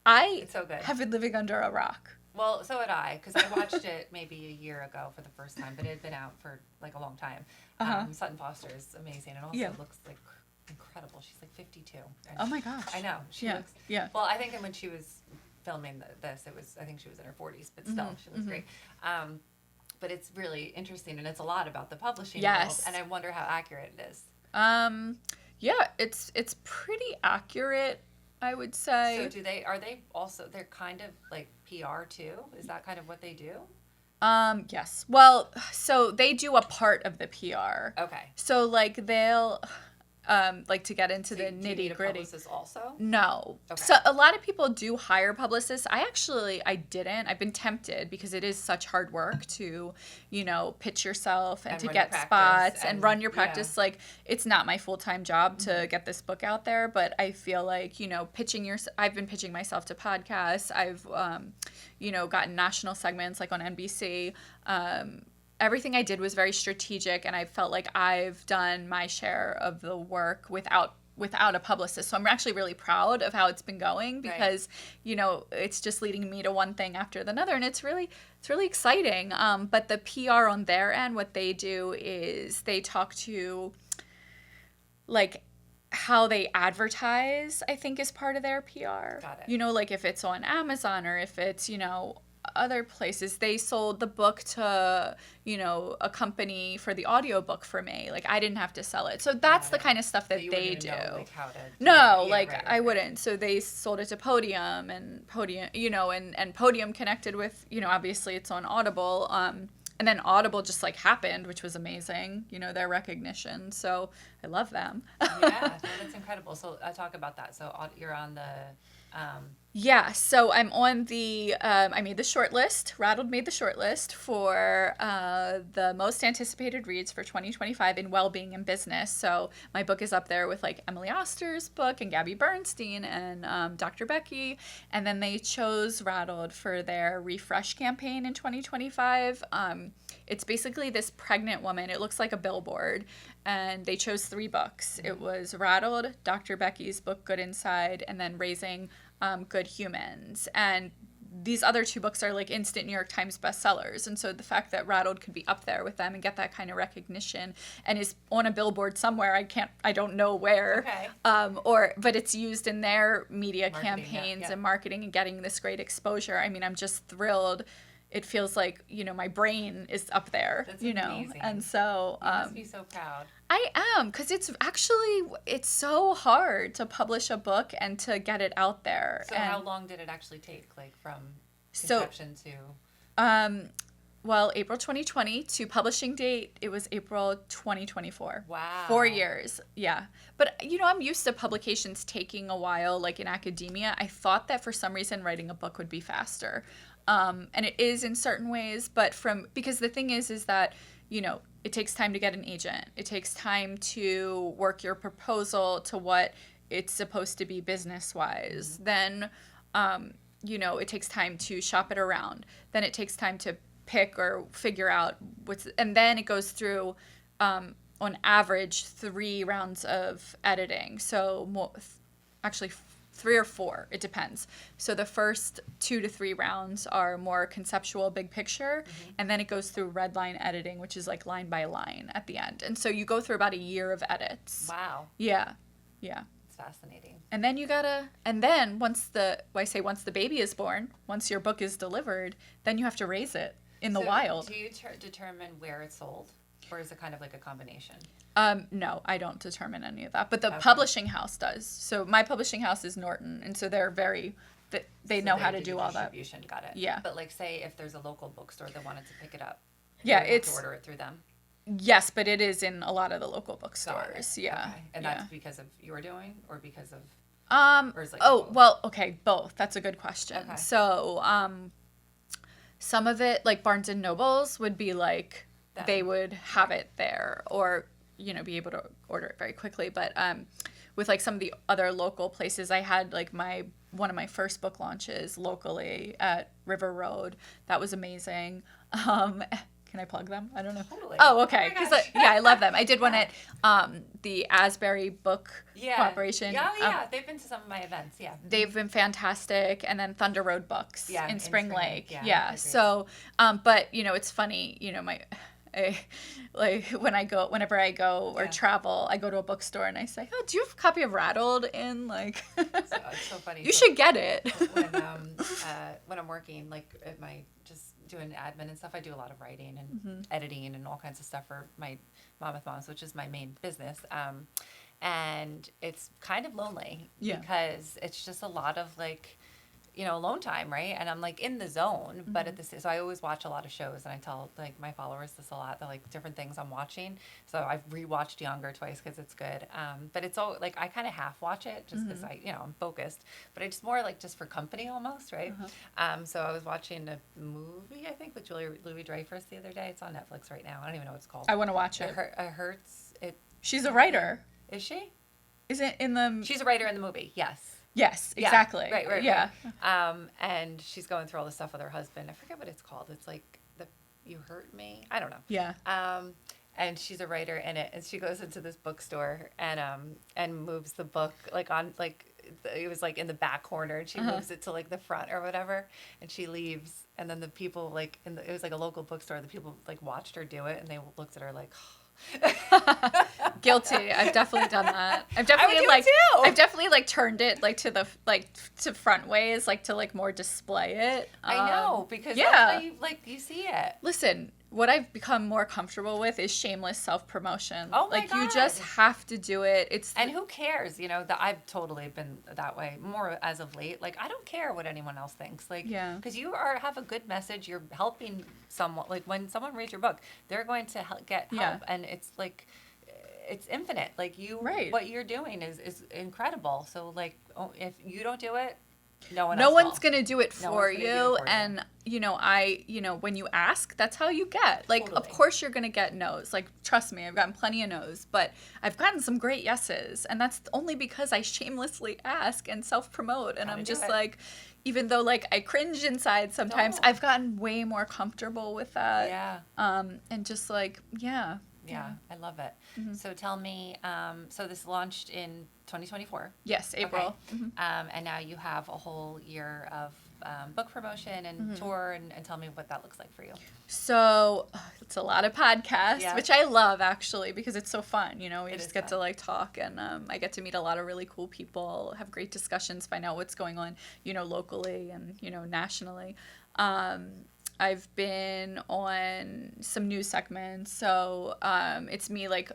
It's so good. have been living under a rock. Well, so had I, because I watched it maybe a year ago for the first time, but it had been out for a long time. Sutton Foster is amazing, and also looks incredible. She's 52. Oh my gosh. I know. She looks. Yeah. Well, I think when she was filming this, I think she was in her 40s, but still, she looks great. But it's really interesting, and it's a lot about the publishing world, and I wonder how accurate it is. Yeah, it's pretty accurate, I would say. So they're kind of like PR too? Is that kind of what they do? Yes. Well, so they do a part of the PR. Okay. So they'll to get into the nitty Do you need a gritty. publicist also? No. Okay. So a lot of people do hire publicists. I didn't. I've been tempted because it is such hard work to, pitch yourself and to get spots and run your practice. Yeah. It's not my full-time job to get this book out there, but I feel like, I've been pitching myself to podcasts. I've, gotten national segments on NBC. Everything I did was very strategic, and I felt like I've done my share of the work without a publicist. So I'm actually really proud of how it's been going because, it's just leading me to one thing after another, and it's really exciting. But the PR on their end, what they do is they talk to how they advertise, I think, is part of their PR. Got it. If it's on Amazon or if it's, other places. They sold the book to, a company for the audiobook for me. I didn't have to sell it. So that's the kind of stuff that they do. How to No, I wouldn't. So they sold it to Podium, and Podium, and Podium connected with, obviously it's on Audible. And then Audible just happened, which was amazing, their recognition. So I love them. Yeah, that's incredible. So talk about that. So you're on the... Yeah, so I'm on I made the short list. Rattled made the short list for the most anticipated reads for 2025 in well-being and business. So my book is up there with Emily Oster's book and Gabby Bernstein and Dr. Becky. And then they chose Rattled for their refresh campaign in 2025. It's basically this pregnant woman. It looks like a billboard. And they chose 3 books. It was Rattled, Dr. Becky's book, Good Inside, and then Raising Good Humans. And these other 2 books are instant New York Times bestsellers. And so the fact that Rattled could be up there with them and get that kind of recognition and is on a billboard somewhere, I don't know where. Okay. But it's used in their media Marketing, campaigns and marketing and getting this great exposure. I mean, I'm just thrilled. It feels like, my brain is up there, That's amazing. And so... you must be so proud. I am, because it's so hard to publish a book and to get it out there. So how long did it actually take, from conception to... Well, April 2020 to publishing date, it was April 2024. Wow. 4 years, yeah. But, I'm used to publications taking a while, in academia. I thought that for some reason writing a book would be faster. And it is in certain ways, but because the thing is that, it takes time to get an agent. It takes time to work your proposal to what it's supposed to be business-wise. Then, it takes time to shop it around. Then it takes time to pick or figure out and then it goes through, on average, 3 rounds of editing. So actually 3 or 4, it depends. So the first 2 to 3 rounds are more conceptual, big picture, and then it goes through red line editing, which is line by line at the end. And so you go through about a year of edits. Wow. Yeah. That's fascinating. And then once the baby is born, once your book is delivered, then you have to raise it in the wild. Do you determine where it's sold, or is it kind of like a combination? No, I don't determine any of that, but the publishing house does. So my publishing house is Norton, and so they're they know how to do all that. Distribution, got it. Yeah. But like, say if there's a local bookstore that wanted to pick it up, yeah, you have to order it through them. Yes, but it is in a lot of the local bookstores. Yeah. Okay. And that's because of your doing, or because of or is it both? Okay, both. That's a good question. Okay. So some of it, like Barnes and Nobles, would be like they would have it there, or be able to order it very quickly. But with like some of the other local places, I had like one of my first book launches locally at River Road. That was amazing. Can I plug them? I don't know. Totally. Oh, okay. Because I love them. I did one at the Asbury Book Corporation. Yeah, they've been to some of my events. Yeah, they've been fantastic. And then Thunder Road Books in Spring Lake. Yeah. So, but it's funny. Whenever I go or travel, I go to a bookstore and I say, "Oh, do you have a copy of Rattled?" And like, it's so funny. You should get it. When I'm working, like at my just doing admin and stuff, I do a lot of writing and editing and all kinds of stuff for my Monmouth Moms, which is my main business. And it's kind of lonely because it's just a lot of like, alone time, right? And I'm like in the zone, but so I always watch a lot of shows, and I tell like my followers this a lot, the like different things I'm watching. So I've rewatched Younger twice because it's good. But it's all like I kind of half watch it just because I'm focused, but it's more like just for company almost, right? So I was watching a movie, I think, with Julia Louis-Dreyfus the other day. It's on Netflix right now. I don't even know what it's called. I want to watch it. It hurts. She's a writer. Is she? Is it in the? She's a writer in the movie. Yes. Yes, exactly. Yeah, right. Yeah. And she's going through all this stuff with her husband. I forget what it's called. It's like You Hurt Me. I don't know. Yeah. And she's a writer in it, and she goes into this bookstore and moves the book like on like it was like in the back corner, and she moves it to like the front or whatever, and she leaves, and then the people like it was like a local bookstore. The people like watched her do it, and they looked at her like. Guilty. I've definitely done that. I've definitely like turned it like to front ways, like to like more display it. I know, because that's how you see it. Listen, what I've become more comfortable with is shameless self-promotion. Oh my God. You just have to do it. And who cares? I've totally been that way more as of late. Like, I don't care what anyone else thinks. Like, because you have a good message. You're helping someone. Like, when someone reads your book, they're going to get help. And it's like, it's infinite. Like, what you're doing is incredible. So, like, if you don't do it, no one's going to do it for you. And, when you ask, that's how you get. Like, Of course you're going to get no's. Like, trust me, I've gotten plenty of no's. But I've gotten some great yeses. And that's only because I shamelessly ask and self-promote. And I'm just like, even though, like, I cringe inside sometimes, I've gotten way more comfortable with that. Yeah. And just like, yeah, I love it. So tell me, so this launched in 2024. Yes, April. Okay. And now you have a whole year of book promotion and tour, and tell me what that looks like for you. So it's a lot of podcasts, which I love actually because it's so fun. We just get to like talk, and I get to meet a lot of really cool people, have great discussions, find out what's going on, locally and nationally. I've been on some news segments, so it's me like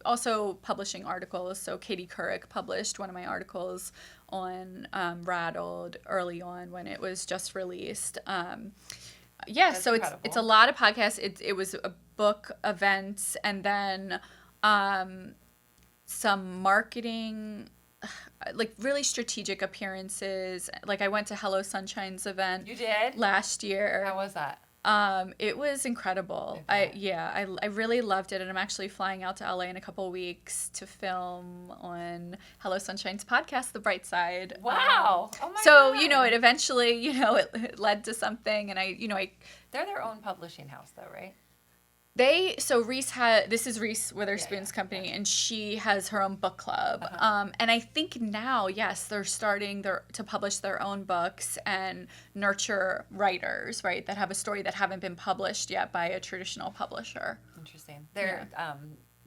also publishing articles. So Katie Couric published one of my articles on Rattled early on when it was just released. That's so incredible. it's a lot of podcasts. It was a book event, and then some marketing. Like really strategic appearances. Like I went to Hello Sunshine's event. You did? Last year. How was that? It was incredible. I really loved it, and I'm actually flying out to LA in a couple weeks to film on Hello Sunshine's podcast, The Bright Side. Wow! Oh my God. God. It eventually, it led to something, and They're their own publishing house, though, right? This is Reese Witherspoon's company, and she has her own book club. And I think now, yes, they're starting to publish their own books and nurture writers, right, that have a story that haven't been published yet by a traditional publisher. Interesting. They're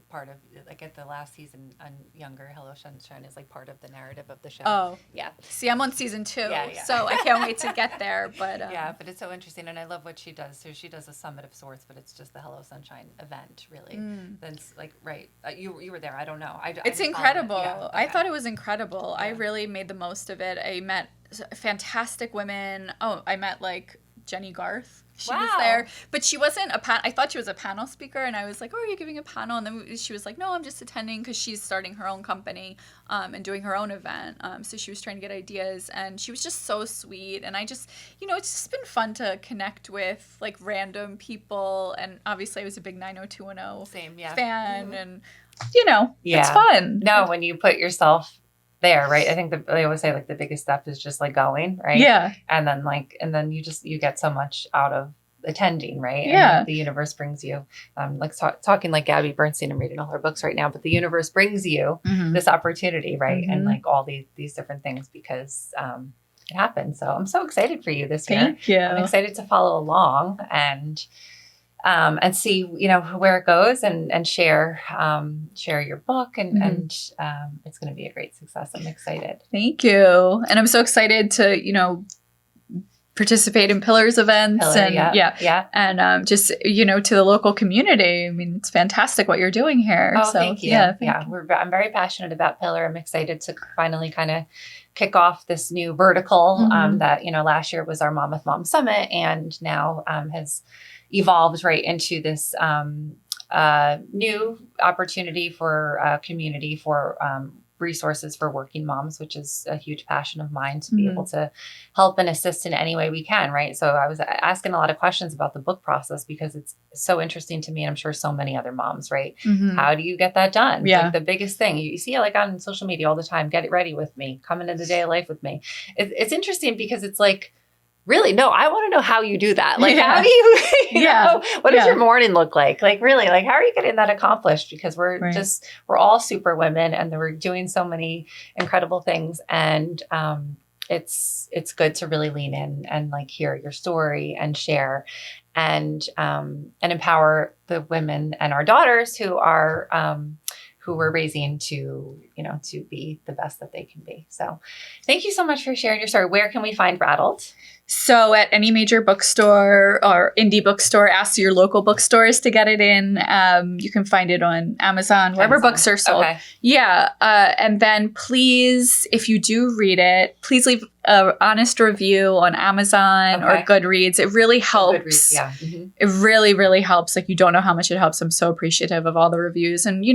part of, like at the last season on Younger, Hello Sunshine is like part of the narrative of the show. Oh, yeah. See, I'm on season 2, Yeah. so I can't wait to get there. But yeah, but it's so interesting, and I love what she does. So she does a summit of sorts, but it's just the Hello Sunshine event, really. That's like you were there. I don't know. It's incredible. I thought it was incredible. Yeah. I really made the most of it. I met fantastic women. Oh, I met like Jenny Garth. She was there, but she wasn't I thought she was a panel speaker, and I was like, "Oh, are you giving a panel?" And then she was like, "No, I'm just attending because she's starting her own company and doing her own event." So she was trying to get ideas, and she was just so sweet. And I just, it's just been fun to connect with like random people. And obviously, I was a big 90210 fan, and it's fun. No, when you put yourself there, right? I think they always say like the biggest step is just like going, right? Yeah. And then you get so much out of attending, right? Yeah. And the universe brings you, like talking like Gabby Bernstein, I'm reading all her books right now, but the universe brings you this opportunity, right? And like all these different things because it happens. So I'm so excited for you this year. Thank you. I'm excited to follow along and see, where it goes and share your book and it's going to be a great success. I'm excited. Thank you. And I'm so excited to, participate in Pillars events and just, to the local community. I mean, it's fantastic what you're doing here. Oh, so, thank you. I'm very passionate about Pillar. I'm excited to finally kind of kick off this new vertical that, last year was our Monmouth Moms Summit and now has evolved right into this new opportunity for community for resources for working moms, which is a huge passion of mine to be able to help and assist in any way we can, right? So I was asking a lot of questions about the book process because it's so interesting to me and I'm sure so many other moms, right? How do you get that done? Yeah. Like the biggest thing you see like on social media all the time, get it ready with me, come into the day of life with me. It's interesting because it's like, really? No, I want to know how you do that. Like, how do you know, what does your morning look like? Like, really, like, how are you getting that accomplished? Because we're all super women and we're doing so many incredible things. And it's good to really lean in and like hear your story and share and empower the women and our daughters who we're raising to be the best that they can be. So thank you so much for sharing your story. Where can we find Rattled? So at any major bookstore or indie bookstore, ask your local bookstores to get it in. You can find it on Amazon, wherever books are sold. Okay. Yeah. And then please, if you do read it, please leave an honest review on Amazon or Goodreads. It really helps. Goodreads, yeah. It really, really helps. Like, you don't know how much it helps. I'm so appreciative of all the reviews. And,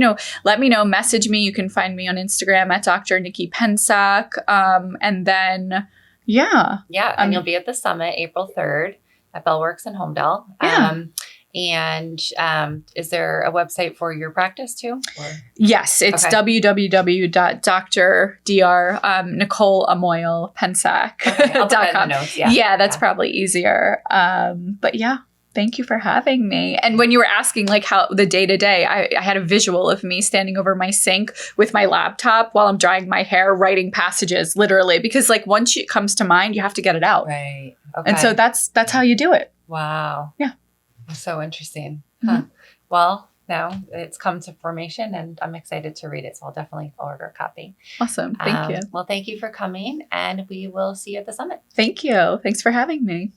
let me know, message me. You can find me on Instagram at Dr. Nicole Pensak. And then... Yeah. And you'll be at the summit April 3rd at Bellworks in Homedale. And is there a website for your practice too? Or? Yes, it's www.dr.NicolePensak.com. That's probably easier. But thank you for having me. And when you were asking like how the day-to-day, I had a visual of me standing over my sink with my laptop while I'm drying my hair, writing passages, literally, because like once it comes to mind, you have to get it out. Right. Okay. And so that's how you do it. Wow. Yeah. So interesting. Huh. Well, now it's come to formation and I'm excited to read it. So I'll definitely order a copy. Awesome. Thank you. Well, thank you for coming and we will see you at the summit. Thank you. Thanks for having me.